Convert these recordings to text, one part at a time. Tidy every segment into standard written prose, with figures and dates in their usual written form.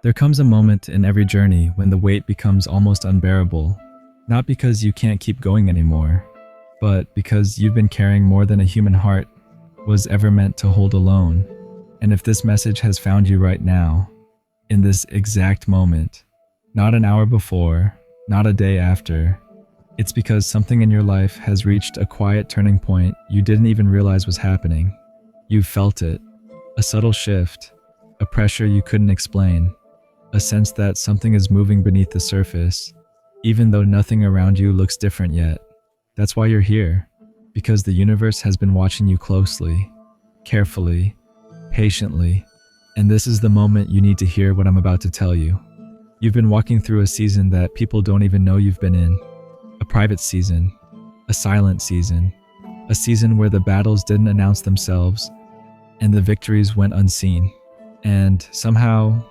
There comes a moment in every journey when the weight becomes almost unbearable, not because you can't keep going anymore, but because you've been carrying more than a human heart was ever meant to hold alone. And if this message has found you right now, in this exact moment, not an hour before, not a day after, it's because something in your life has reached a quiet turning point you didn't even realize was happening. You've felt it, a subtle shift, a pressure you couldn't explain, a sense that something is moving beneath the surface, even though nothing around you looks different yet. That's why you're here, because the universe has been watching you closely, carefully, patiently, and this is the moment you need to hear what I'm about to tell you. You've been walking through a season that people don't even know you've been in, a private season, a silent season, a season where the battles didn't announce themselves and the victories went unseen. And somehow,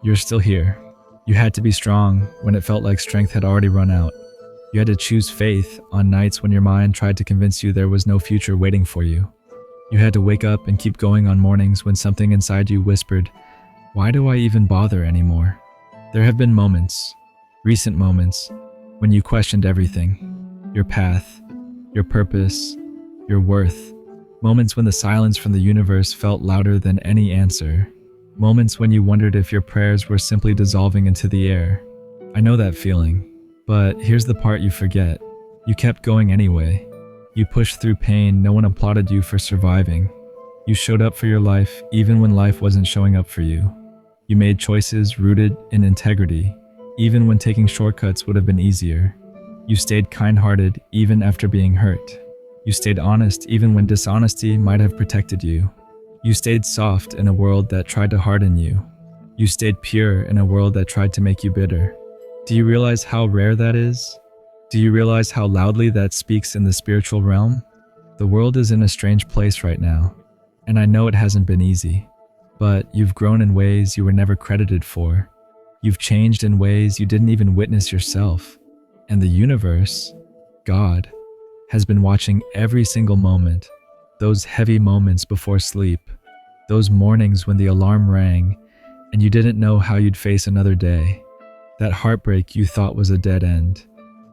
you're still here. You had to be strong when it felt like strength had already run out. You had to choose faith on nights when your mind tried to convince you there was no future waiting for you. You had to wake up and keep going on mornings when something inside you whispered, "Why do I even bother anymore?" There have been moments, recent moments, when you questioned everything, your path, your purpose, your worth. Moments when the silence from the universe felt louder than any answer. Moments when you wondered if your prayers were simply dissolving into the air. I know that feeling, but here's the part you forget. You kept going anyway. You pushed through pain no one applauded you for surviving. You showed up for your life even when life wasn't showing up for you. You made choices rooted in integrity, even when taking shortcuts would have been easier. You stayed kind-hearted even after being hurt. You stayed honest even when dishonesty might have protected you. You stayed soft in a world that tried to harden you. You stayed pure in a world that tried to make you bitter. Do you realize how rare that is? Do you realize how loudly that speaks in the spiritual realm? The world is in a strange place right now, and I know it hasn't been easy, but you've grown in ways you were never credited for. You've changed in ways you didn't even witness yourself. And the universe, God, has been watching every single moment. Those heavy moments before sleep, those mornings when the alarm rang and you didn't know how you'd face another day, that heartbreak you thought was a dead end.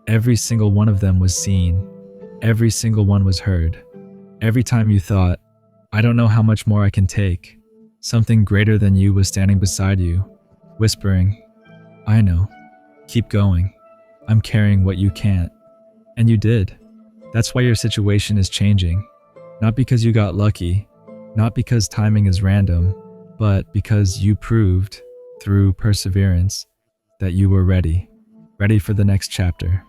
Every single one of them was seen. Every single one was heard. Every time you thought, "I don't know how much more I can take," something greater than you was standing beside you, whispering, "I know. Keep going. I'm carrying what you can't." And you did. That's why your situation is changing. Not because you got lucky, not because timing is random, but because you proved, through perseverance, that you were ready. Ready for the next chapter.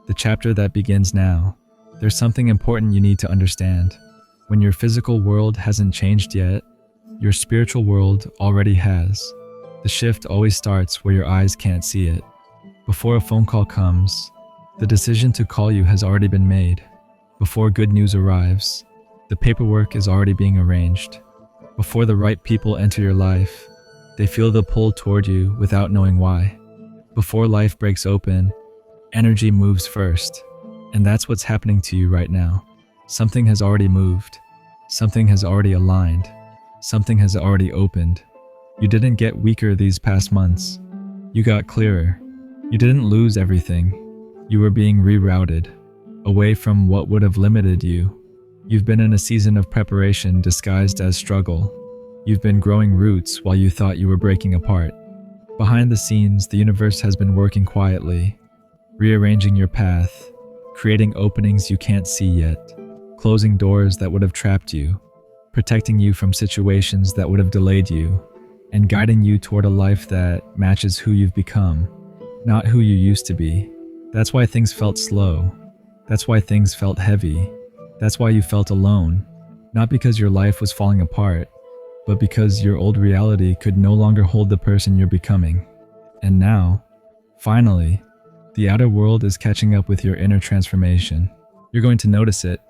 The chapter that begins now. There's something important you need to understand. When your physical world hasn't changed yet, your spiritual world already has. The shift always starts where your eyes can't see it. Before a phone call comes, the decision to call you has already been made. Before good news arrives, the paperwork is already being arranged. Before the right people enter your life, they feel the pull toward you without knowing why. Before life breaks open, energy moves first. And that's what's happening to you right now. Something has already moved. Something has already aligned. Something has already opened. You didn't get weaker these past months. You got clearer. You didn't lose everything. You were being rerouted, away from what would have limited you. You've been in a season of preparation disguised as struggle. You've been growing roots while you thought you were breaking apart. Behind the scenes, the universe has been working quietly, rearranging your path, creating openings you can't see yet, closing doors that would have trapped you, protecting you from situations that would have delayed you, and guiding you toward a life that matches who you've become, not who you used to be. That's why things felt slow. That's why things felt heavy. That's why you felt alone, not because your life was falling apart, but because your old reality could no longer hold the person you're becoming. And now, finally, the outer world is catching up with your inner transformation. You're going to notice it,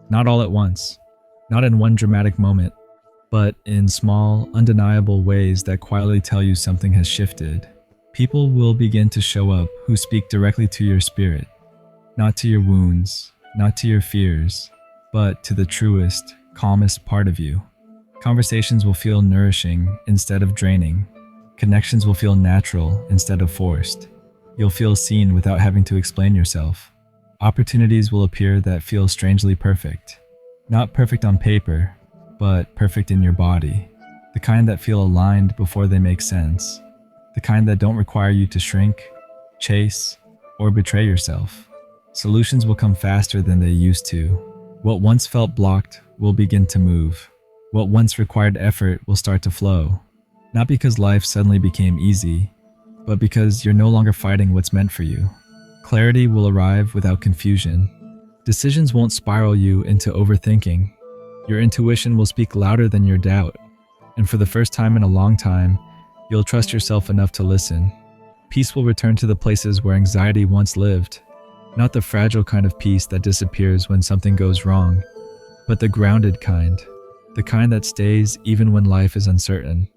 not all at once, not in one dramatic moment, but in small, undeniable ways that quietly tell you something has shifted. People will begin to show up who speak directly to your spirit, not to your wounds, not to your fears, but to the truest, calmest part of you. Conversations will feel nourishing instead of draining. Connections will feel natural instead of forced. You'll feel seen without having to explain yourself. Opportunities will appear that feel strangely perfect. Not perfect on paper, but perfect in your body. The kind that feel aligned before they make sense. The kind that don't require you to shrink, chase, or betray yourself. Solutions will come faster than they used to. What once felt blocked will begin to move. What once required effort will start to flow. Not because life suddenly became easy, but because you're no longer fighting what's meant for you. Clarity will arrive without confusion. Decisions won't spiral you into overthinking. Your intuition will speak louder than your doubt. And for the first time in a long time, you'll trust yourself enough to listen. Peace will return to the places where anxiety once lived. Not the fragile kind of peace that disappears when something goes wrong, but the grounded kind. The kind that stays even when life is uncertain.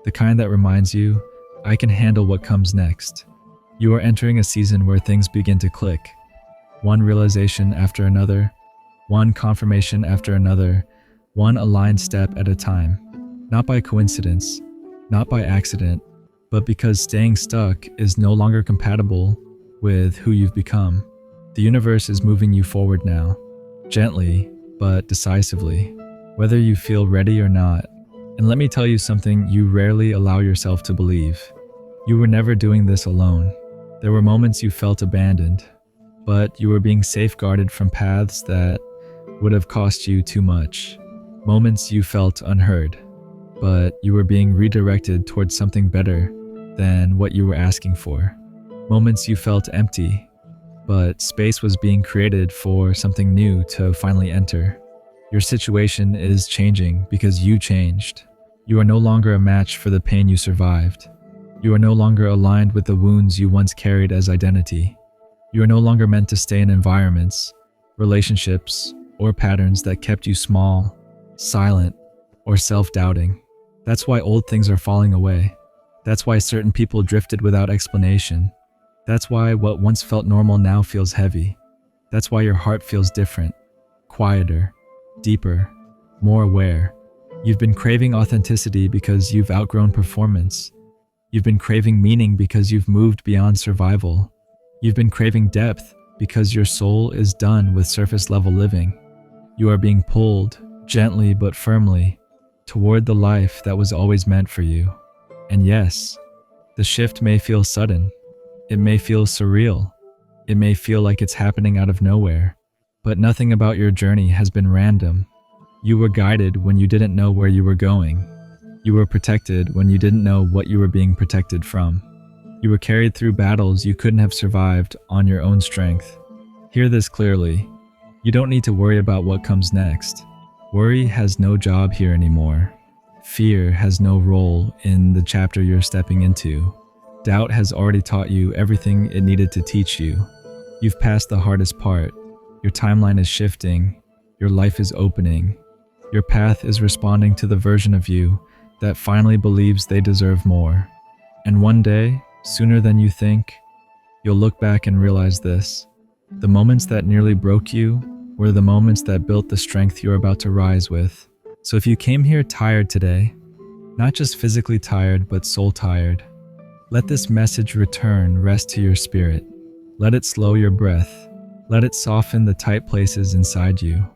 The kind that reminds you, I can handle what comes next. You are entering a season where things begin to click. One realization after another, one confirmation after another, one aligned step at a time. Not by coincidence, not by accident, but because staying stuck is no longer compatible with who you've become. The universe is moving you forward now, gently but decisively, whether you feel ready or not. And let me tell you something you rarely allow yourself to believe. You were never doing this alone. There were moments you felt abandoned, but you were being safeguarded from paths that would have cost you too much. Moments you felt unheard, but you were being redirected towards something better than what you were asking for. Moments you felt empty, but space was being created for something new to finally enter. Your situation is changing because you changed. You are no longer a match for the pain you survived. You are no longer aligned with the wounds you once carried as identity. You are no longer meant to stay in environments, relationships, or patterns that kept you small, silent, or self-doubting. That's why old things are falling away. That's why certain people drifted without explanation. That's why what once felt normal now feels heavy. That's why your heart feels different, quieter, deeper, more aware. You've been craving authenticity because you've outgrown performance. You've been craving meaning because you've moved beyond survival. You've been craving depth because your soul is done with surface-level living. You are being pulled, gently but firmly, toward the life that was always meant for you. And yes, the shift may feel sudden. It may feel surreal. It may feel like it's happening out of nowhere. But nothing about your journey has been random. You were guided when you didn't know where you were going. You were protected when you didn't know what you were being protected from. You were carried through battles you couldn't have survived on your own strength. Hear this clearly. You don't need to worry about what comes next. Worry has no job here anymore. Fear has no role in the chapter you're stepping into. Doubt has already taught you everything it needed to teach you. You've passed the hardest part. Your timeline is shifting. Your life is opening. Your path is responding to the version of you that finally believes they deserve more. And one day, sooner than you think, you'll look back and realize this. The moments that nearly broke you were the moments that built the strength you're about to rise with. So if you came here tired today, not just physically tired, but soul tired, let this message return rest to your spirit. Let it slow your breath. Let it soften the tight places inside you.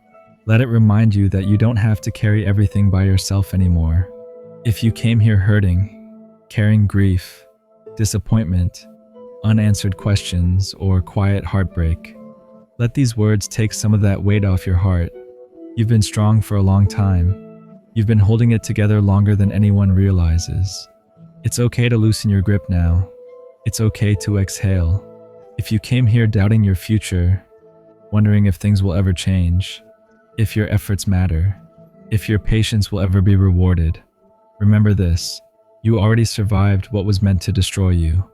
Let it remind you that you don't have to carry everything by yourself anymore. If you came here hurting, carrying grief, disappointment, unanswered questions, or quiet heartbreak, let these words take some of that weight off your heart. You've been strong for a long time. You've been holding it together longer than anyone realizes. It's okay to loosen your grip now. It's okay to exhale. If you came here doubting your future, wondering if things will ever change, if your efforts matter, if your patience will ever be rewarded, remember this: you already survived what was meant to destroy you.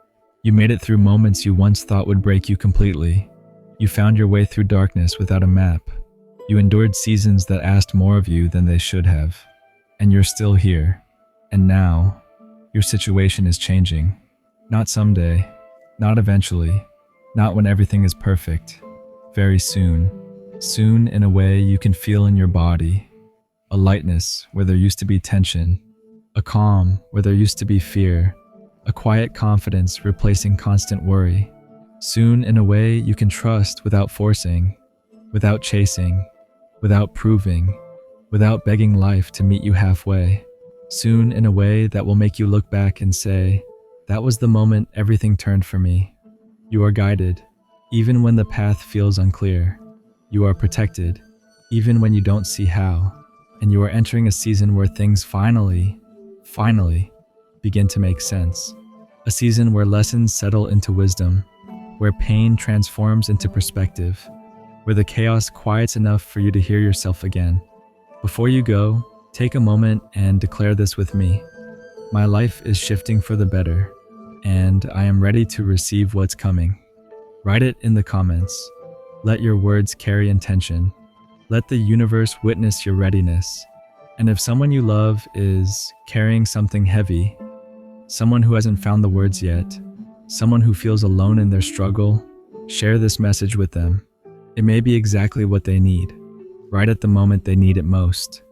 You made it through moments you once thought would break you completely. You found your way through darkness without a map. You endured seasons that asked more of you than they should have. And you're still here. And now, your situation is changing. Not someday, not eventually, not when everything is perfect. Very soon. Soon in a way you can feel in your body. A lightness where there used to be tension. A calm where there used to be fear. a quiet confidence replacing constant worry. Soon, in a way you can trust without forcing, without chasing, without proving, without begging life to meet you halfway. Soon, in a way that will make you look back and say, that was the moment everything turned for me. You are guided, even when the path feels unclear. You are protected, even when you don't see how. And you are entering a season where things finally begin to make sense. A season where lessons settle into wisdom, where pain transforms into perspective, where the chaos quiets enough for you to hear yourself again. Before you go, take a moment and declare this with me. My life is shifting for the better, and I am ready to receive what's coming. Write it in the comments. Let your words carry intention. Let the universe witness your readiness. And if someone you love is carrying something heavy, someone who hasn't found the words yet, someone who feels alone in their struggle, share this message with them. It may be exactly what they need, right at the moment they need it most.